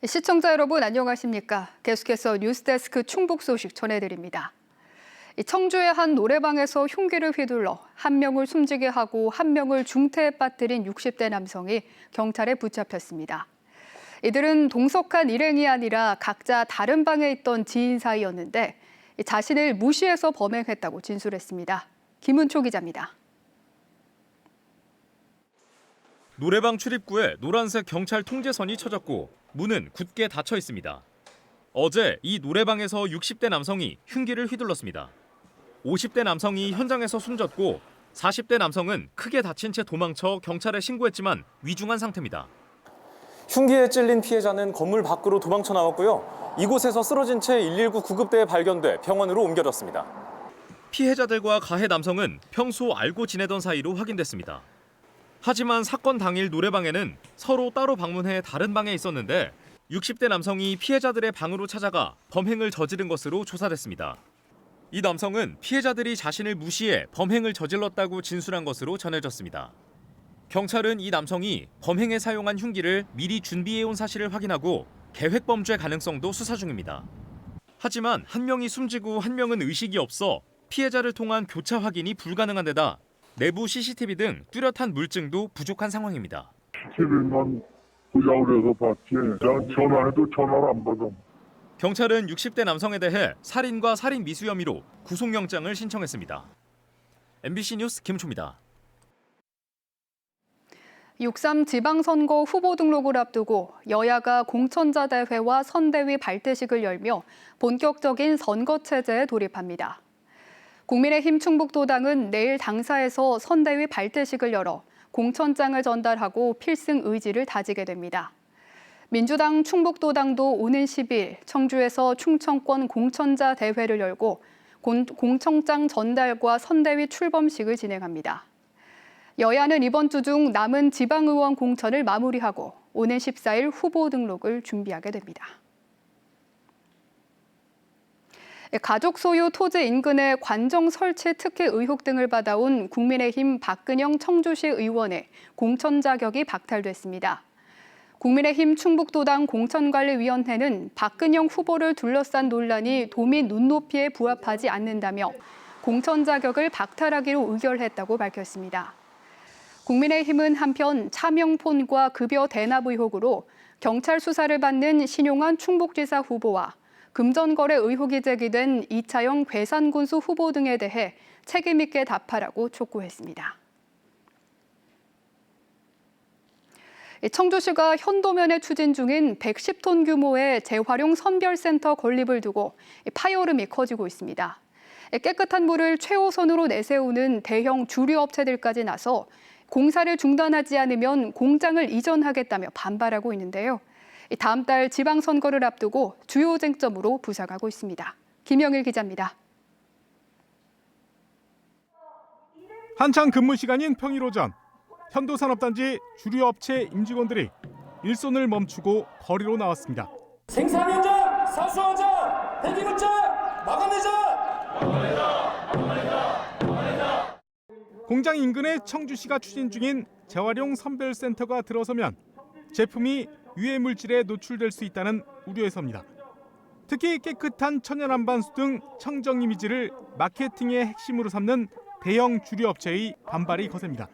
시청자 여러분 안녕하십니까? 계속해서 뉴스데스크 충북 소식 전해드립니다. 청주의 한 노래방에서 흉기를 휘둘러 한 명을 숨지게 하고 한 명을 중태에 빠뜨린 60대 남성이 경찰에 붙잡혔습니다. 이들은 동석한 일행이 아니라 각자 다른 방에 있던 지인 사이였는데 자신을 무시해서 범행했다고 진술했습니다. 김은초 기자입니다. 노래방 출입구에 노란색 경찰 통제선이 쳐졌고 문은 굳게 닫혀 있습니다. 어제 이 노래방에서 60대 남성이 흉기를 휘둘렀습니다. 50대 남성이 현장에서 숨졌고 40대 남성은 크게 다친 채 도망쳐 경찰에 신고했지만 위중한 상태입니다. 흉기에 찔린 피해자는 건물 밖으로 도망쳐 나왔고요. 이곳에서 쓰러진 채 119 구급대에 발견돼 병원으로 옮겨졌습니다. 피해자들과 가해 남성은 평소 알고 지내던 사이로 확인됐습니다. 하지만 사건 당일 노래방에는 서로 따로 방문해 다른 방에 있었는데 60대 남성이 피해자들의 방으로 찾아가 범행을 저지른 것으로 조사됐습니다. 이 남성은 피해자들이 자신을 무시해 범행을 저질렀다고 진술한 것으로 전해졌습니다. 경찰은 이 남성이 범행에 사용한 흉기를 미리 준비해온 사실을 확인하고 계획범죄 가능성도 수사 중입니다. 하지만 한 명이 숨지고 한 명은 의식이 없어 피해자를 통한 교차 확인이 불가능한 데다 내부 CCTV 등 뚜렷한 물증도 부족한 상황입니다. CCTV만 보자고 그래서 봤지. 내가 전화해도 전화를 안 받아. 경찰은 60대 남성에 대해 살인과 살인 미수 혐의로 구속영장을 신청했습니다. MBC 뉴스 김초입니다. 6.3 지방선거 후보 등록을 앞두고 여야가 공천자 대회와 선대위 발대식을 열며 본격적인 선거 체제에 돌입합니다. 국민의힘 충북도당은 내일 당사에서 선대위 발대식을 열어 공천장을 전달하고 필승 의지를 다지게 됩니다. 민주당 충북도당도 오는 10일 청주에서 충청권 공천자 대회를 열고 공천장 전달과 선대위 출범식을 진행합니다. 여야는 이번 주 중 남은 지방의원 공천을 마무리하고 오는 14일 후보 등록을 준비하게 됩니다. 가족 소유 토지 인근의 관정 설치 특혜 의혹 등을 받아온 국민의힘 박근영 청주시 의원의 공천 자격이 박탈됐습니다. 국민의힘 충북도당 공천관리위원회는 박근영 후보를 둘러싼 논란이 도민 눈높이에 부합하지 않는다며 공천 자격을 박탈하기로 의결했다고 밝혔습니다. 국민의힘은 한편 차명폰과 급여 대납 의혹으로 경찰 수사를 받는 신용환 충북지사 후보와 금전거래 의혹이 제기된 이차영 괴산군수 후보 등에 대해 책임 있게 답하라고 촉구했습니다. 청주시가 현도면에 추진 중인 110톤 규모의 재활용 선별센터 건립을 두고 파열음이 커지고 있습니다. 깨끗한 물을 최우선으로 내세우는 대형 주류업체들까지 나서 공사를 중단하지 않으면 공장을 이전하겠다며 반발하고 있는데요. 다음 달 지방선거를 앞두고 주요 쟁점으로 부상하고 있습니다. 김영일 기자입니다. 한창 근무 시간인 평일 오전, 현도산업단지 주류업체 임직원들이 일손을 멈추고 거리로 나왔습니다. 생산 현장, 사수 현장, 폐기물자 막아내자! 공장 인근에 청주시가 추진 중인 재활용 선별센터가 들어서면 제품이 유해 물질에 노출될 수 있다는 우려에서입니다. 특히 깨끗한 천연 안반수 등 청정 이미지를 마케팅의 핵심으로 삼는 대형 주류업체의 반발이 거셉니다.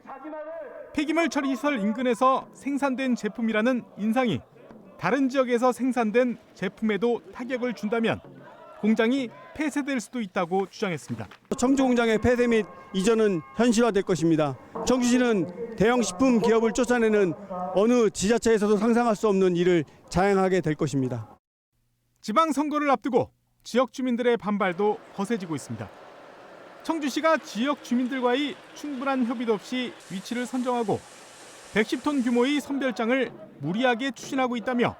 폐기물 처리시설 인근에서 생산된 제품이라는 인상이 다른 지역에서 생산된 제품에도 타격을 준다면 공장이 폐쇄될 수도 있다고 주장했습니다. 청주 공장의 폐쇄 및 이전은 현실화될 것입니다. 청주시는 대형 식품 기업을 쫓아내는 어느 지자체에서도 상상할 수 없는 일을 자행하게 될 것입니다. 지방선거를 앞두고 지역 주민들의 반발도 거세지고 있습니다. 청주시가 지역 주민들과의 충분한 협의도 없이 위치를 선정하고 110톤 규모의 선별장을 무리하게 추진하고 있다며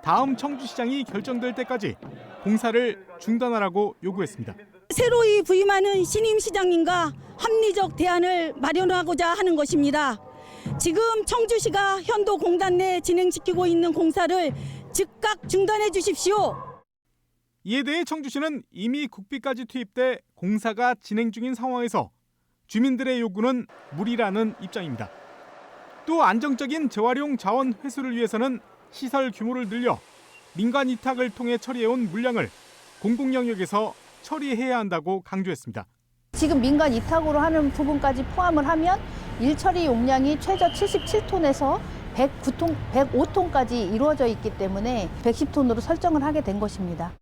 다음 청주시장이 결정될 때까지 공사를 중단하라고 요구했습니다. 새로이 부임하는 신임 시장님과 합리적 대안을 마련하고자 하는 것입니다. 지금 청주시가 현도공단 내 진행시키고 있는 공사를 즉각 중단해 주십시오. 이에 대해 청주시는 이미 국비까지 투입돼 공사가 진행 중인 상황에서 주민들의 요구는 무리라는 입장입니다. 또 안정적인 재활용 자원 회수를 위해서는 시설 규모를 늘려 민간 위탁을 통해 처리해온 물량을 공공 영역에서 처리해야 한다고 강조했습니다. 지금 민간 위탁으로 하는 부분까지 포함을 하면 일처리 용량이 최저 77톤에서 105톤까지 이루어져 있기 때문에 110톤으로 설정을 하게 된 것입니다.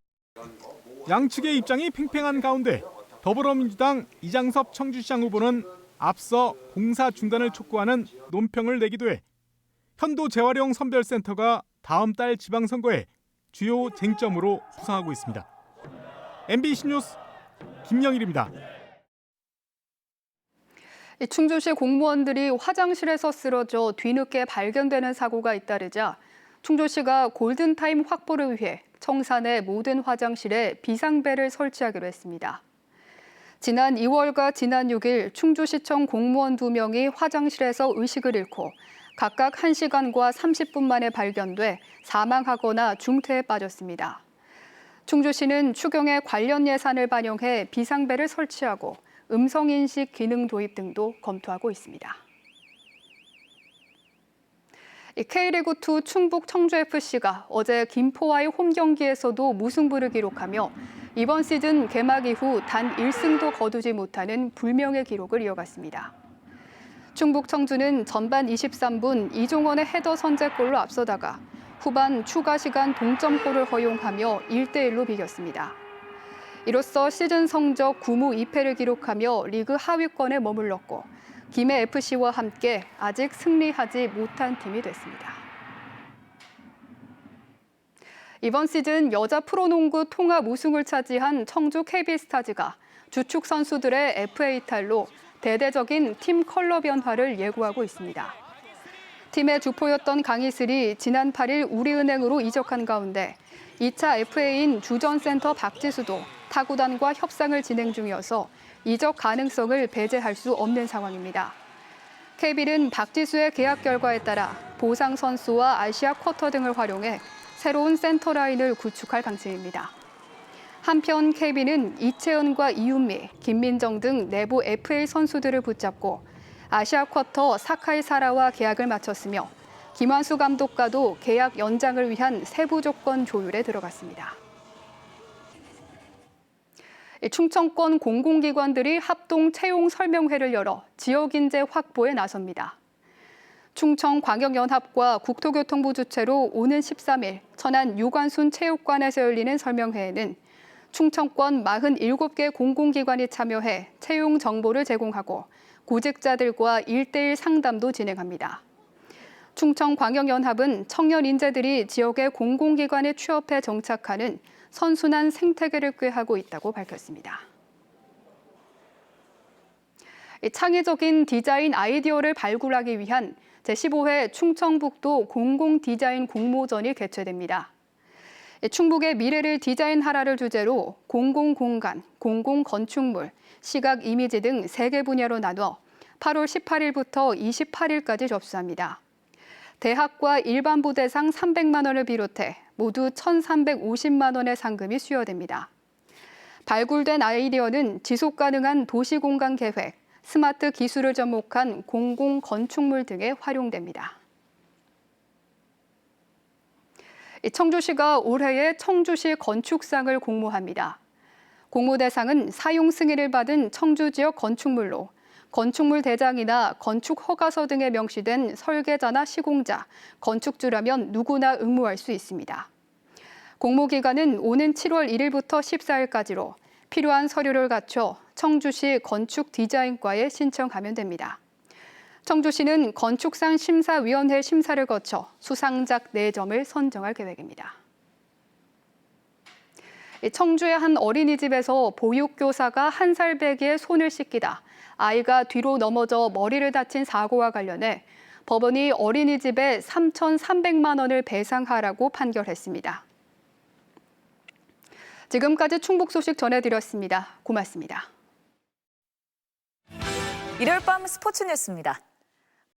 양측의 입장이 팽팽한 가운데 더불어민주당 이장섭 청주시장 후보는 앞서 공사 중단을 촉구하는 논평을 내기도 해 현도 재활용 선별센터가 다음 달 지방선거에 주요 쟁점으로 부상하고 있습니다. MBC 뉴스 김영일입니다. 충주시 공무원들이 화장실에서 쓰러져 뒤늦게 발견되는 사고가 잇따르자 충주시가 골든타임 확보를 위해 청산의 모든 화장실에 비상벨을 설치하기로 했습니다. 지난 2월과 지난 6일 충주시청 공무원 2명이 화장실에서 의식을 잃고 각각 1시간과 30분 만에 발견돼 사망하거나 중태에 빠졌습니다. 충주시는 추경에 관련 예산을 반영해 비상벨을 설치하고 음성인식 기능 도입 등도 검토하고 있습니다. K리그2 충북 청주FC가 어제 김포와의 홈 경기에서도 무승부를 기록하며 이번 시즌 개막 이후 단 1승도 거두지 못하는 불명의 기록을 이어갔습니다. 충북 청주는 전반 23분 이종원의 헤더 선제골로 앞서다가 후반 추가 시간 동점골을 허용하며 1대1로 비겼습니다. 이로써 시즌 성적 9무 2패를 기록하며 리그 하위권에 머물렀고 김해 FC와 함께 아직 승리하지 못한 팀이 됐습니다. 이번 시즌 여자 프로농구 통합 우승을 차지한 청주 KB스타즈가 주축 선수들의 FA 이탈로 대대적인 팀 컬러 변화를 예고하고 있습니다. 팀의 주포였던 강희슬이 지난 8일 우리은행으로 이적한 가운데 2차 FA인 주전센터 박지수도 타구단과 협상을 진행 중이어서 이적 가능성을 배제할 수 없는 상황입니다. KB는 박지수의 계약 결과에 따라 보상 선수와 아시아 쿼터 등을 활용해 새로운 센터 라인을 구축할 방침입니다. 한편 KB는 이채은과 이윤미, 김민정 등 내부 FA 선수들을 붙잡고 아시아 쿼터 사카이 사라와 계약을 마쳤으며 김환수 감독과도 계약 연장을 위한 세부 조건 조율에 들어갔습니다. 충청권 공공기관들이 합동 채용 설명회를 열어 지역 인재 확보에 나섭니다. 충청광역연합과 국토교통부 주최로 오는 13일 천안 유관순 체육관에서 열리는 설명회에는 충청권 47개 공공기관이 참여해 채용 정보를 제공하고 구직자들과 1:1 상담도 진행합니다. 충청광역연합은 청년 인재들이 지역의 공공기관에 취업해 정착하는 선순환 생태계를 꾀하고 있다고 밝혔습니다. 창의적인 디자인 아이디어를 발굴하기 위한 제15회 충청북도 공공디자인 공모전이 개최됩니다. 충북의 미래를 디자인하라를 주제로 공공공간, 공공건축물, 시각 이미지 등 3개 분야로 나눠 8월 18일부터 28일까지 접수합니다. 대학과 일반부 대상 300만 원을 비롯해 모두 1,350만 원의 상금이 수여됩니다. 발굴된 아이디어는 지속가능한 도시공간 계획, 스마트 기술을 접목한 공공건축물 등에 활용됩니다. 청주시가 올해의 청주시 건축상을 공모합니다. 공모 대상은 사용 승인을 받은 청주 지역 건축물로 건축물 대장이나 건축 허가서 등에 명시된 설계자나 시공자, 건축주라면 누구나 응모할 수 있습니다. 공모 기간은 오는 7월 1일부터 14일까지로 필요한 서류를 갖춰 청주시 건축디자인과에 신청하면 됩니다. 청주시는 건축상 심사위원회 심사를 거쳐 수상작 4점을 선정할 계획입니다. 청주의 한 어린이집에서 보육교사가 1살 배기에 손을 씻기다 아이가 뒤로 넘어져 머리를 다친 사고와 관련해 법원이 어린이집에 3,300만 원을 배상하라고 판결했습니다. 지금까지 충북 소식 전해드렸습니다. 고맙습니다. 일요일 밤 스포츠 뉴스입니다.